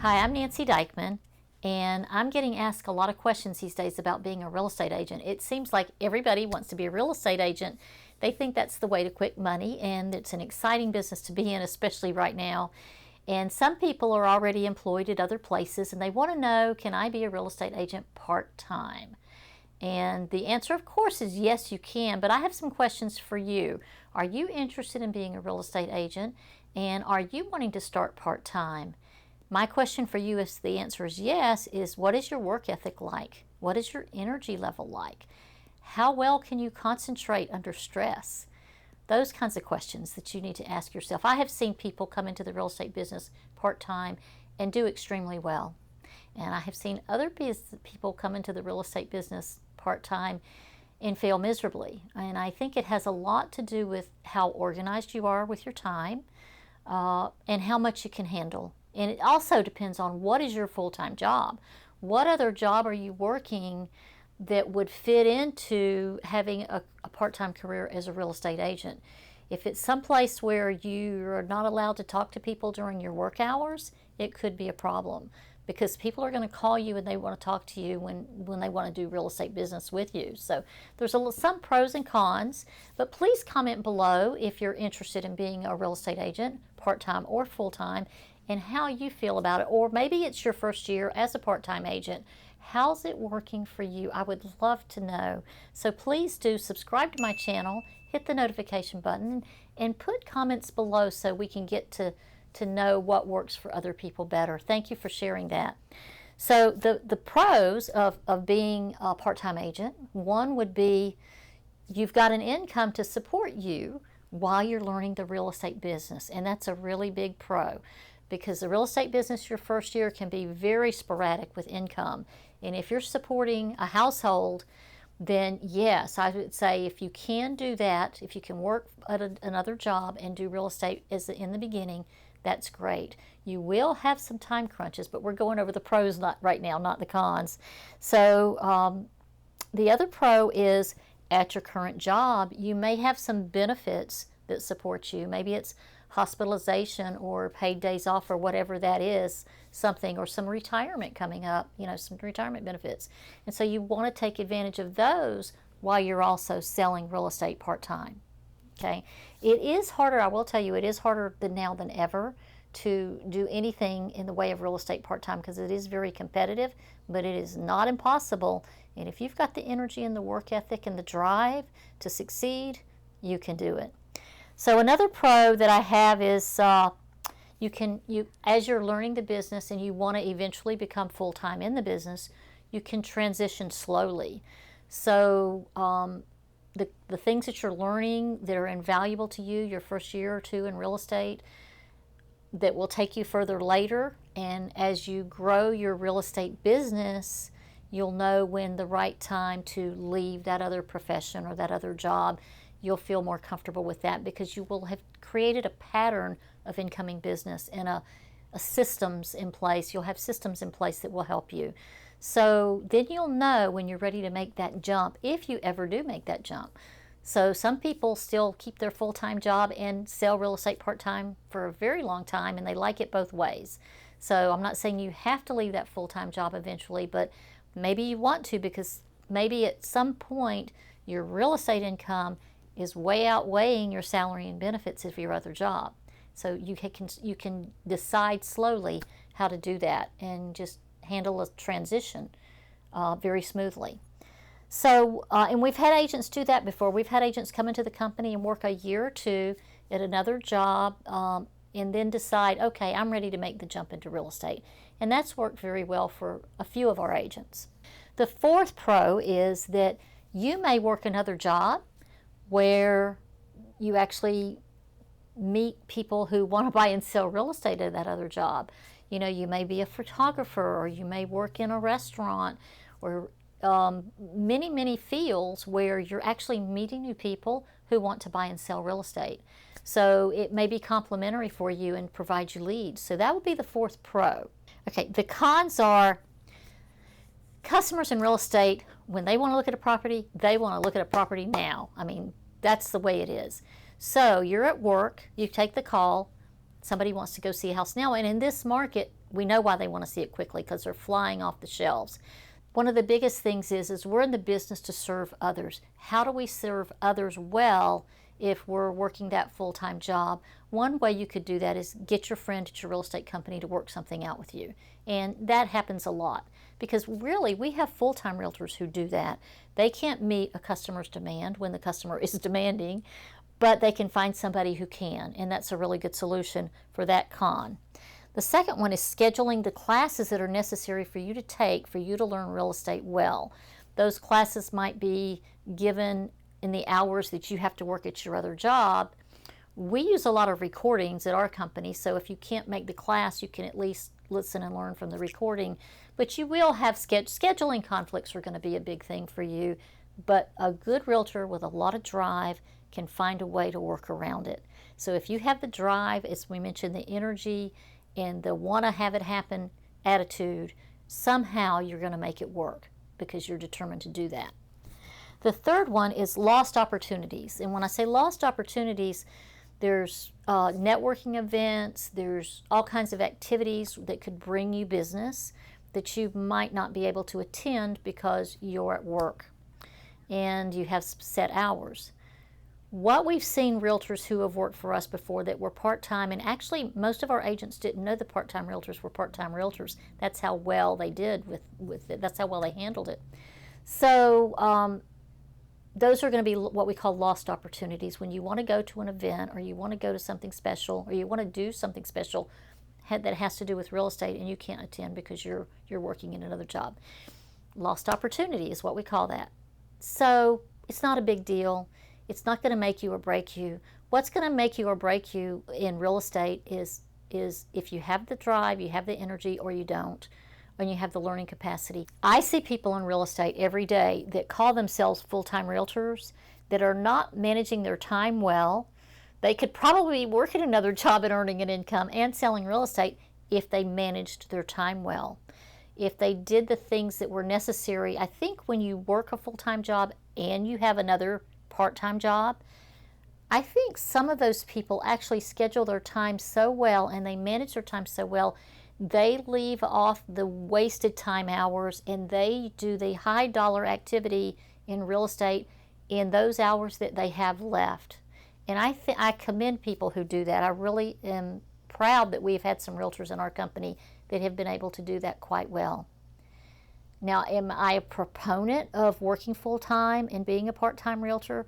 Hi, I'm Nancy Deichman, and I'm getting asked a lot of questions these days about being a real estate agent. It seems like everybody wants to be a real estate agent. They think that's the way to quick money, and it's an exciting business to be in, especially right now. And some people are already employed at other places, and they want to know, can I be a real estate agent part-time? And the answer, of course, is yes, you can, but I have some questions for you. Are you interested in being a real estate agent, and are you wanting to start part-time? My question for you, if the answer is yes, is what is your work ethic like? What is your energy level like? How well can you concentrate under stress? Those kinds of questions that you need to ask yourself. I have seen people come into the real estate business part-time and do extremely well. And I have seen other people come into the real estate business part-time and fail miserably. And I think it has a lot to do with how organized you are with your time and how much you can handle. And it also depends on what is your full-time job. What other job are you working that would fit into having a part-time career as a real estate agent? If it's someplace where you are not allowed to talk to people during your work hours, it could be a problem, because people are going to call you and they want to talk to you when they want to do real estate business with you. So there's some pros and cons, but please comment below if you're interested in being a real estate agent, part-time or full-time, and how you feel about it. Or maybe it's your first year as a part-time agent. How's it working for you? I would love to know. So please do subscribe to my channel, hit the notification button, and put comments below so we can get to know what works for other people better. Thank you for sharing that. So the pros of being a part-time agent, one would be you've got an income to support you while you're learning the real estate business, and that's a really big pro, because the real estate business your first year can be very sporadic with income. And if you're supporting a household, then yes, I would say if you can do that, if you can work at another job and do real estate in the beginning, that's great. You will have some time crunches, but we're going over the pros right now, not the cons. So the other pro is at your current job, you may have some benefits that support you. Maybe it's hospitalization or paid days off or whatever that is, something, or some retirement coming up, some retirement benefits. And so you want to take advantage of those while you're also selling real estate part-time. Okay, it is harder, I will tell you, it is harder now than ever to do anything in the way of real estate part-time, because it is very competitive, but it is not impossible. And if you've got the energy and the work ethic and the drive to succeed, you can do it. So another pro that I have is as you're learning the business and you want to eventually become full-time in the business, you can transition slowly. So the things that you're learning that are invaluable to you your first year or two in real estate, that will take you further later, and as you grow your real estate business, you'll know when the right time to leave that other profession or that other job. You'll feel more comfortable with that because you will have created a pattern of incoming business and a systems in place. You'll have systems in place that will help you. So then you'll know when you're ready to make that jump, if you ever do make that jump. So some people still keep their full-time job and sell real estate part-time for a very long time, and they like it both ways. So I'm not saying you have to leave that full-time job eventually, but maybe you want to, because maybe at some point your real estate income is way outweighing your salary and benefits of your other job. So you can decide slowly how to do that and just handle a transition very smoothly. So, and we've had agents do that before. We've had agents come into the company and work a year or two at another job and then decide, okay, I'm ready to make the jump into real estate. And that's worked very well for a few of our agents. The fourth pro is that you may work another job where you actually meet people who want to buy and sell real estate at that other job. You may be a photographer, or you may work in a restaurant, or many fields where you're actually meeting new people who want to buy and sell real estate. So it may be complementary for you and provide you leads. So that would be the fourth pro. Okay, the cons are customers in real estate, when they want to look at a property, they want to look at a property now. I mean, that's the way it is. So you're at work, you take the call, somebody wants to go see a house now, and in this market, we know why they want to see it quickly, because they're flying off the shelves. One of the biggest things is we're in the business to serve others. How do we serve others well if we're working that full-time job? One way you could do that is get your friend at your real estate company to work something out with you. And that happens a lot, because really we have full-time realtors who do that. They can't meet a customer's demand when the customer is demanding, but they can find somebody who can, and that's a really good solution for that con. The second one is scheduling the classes that are necessary for you to take for you to learn real estate well. Those classes might be given in the hours that you have to work at your other job. We use a lot of recordings at our company, so if you can't make the class, you can at least listen and learn from the recording. But you will have scheduling conflicts are going to be a big thing for you, but a good realtor with a lot of drive can find a way to work around it. So if you have the drive, as we mentioned, the energy and the want to have it happen attitude, somehow you're going to make it work because you're determined to do that. The third one is lost opportunities. And when I say lost opportunities, there's networking events, there's all kinds of activities that could bring you business that you might not be able to attend because you're at work and you have set hours. What we've seen realtors who have worked for us before that were part-time, and actually most of our agents didn't know the part-time realtors were part-time realtors. That's how well they did with it. That's how well they handled it. So those are going to be what we call lost opportunities. When you want to go to an event, or you want to go to something special, or you want to do something special that has to do with real estate, and you can't attend because you're working in another job. Lost opportunity is what we call that. So it's not a big deal. It's not going to make you or break you. What's going to make you or break you in real estate is if you have the drive, you have the energy, or you don't, and you have the learning capacity. I see people in real estate every day that call themselves full-time realtors that are not managing their time well. They could probably work at another job and earning an income and selling real estate if they managed their time well. If they did the things that were necessary. I think when you work a full-time job and you have another part-time job, I think some of those people actually schedule their time so well and they manage their time so well, they leave off the wasted time hours and they do the high dollar activity in real estate in those hours that they have left. And I commend people who do that. I really am proud that we've had some realtors in our company that have been able to do that quite well. Now, am I a proponent of working full-time and being a part-time realtor?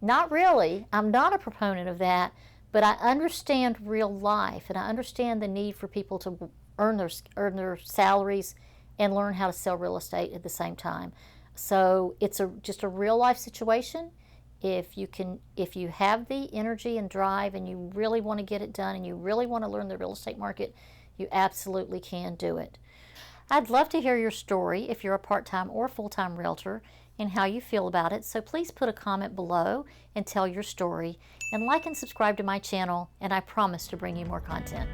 Not really. I'm not a proponent of that, but I understand real life, and I understand the need for people to earn their salaries and learn how to sell real estate at the same time. So it's just a real life situation. If you have the energy and drive and you really want to get it done and you really want to learn the real estate market, you absolutely can do it. I'd love to hear your story if you're a part-time or full-time realtor and how you feel about it. So please put a comment below and tell your story, and like and subscribe to my channel, and I promise to bring you more content.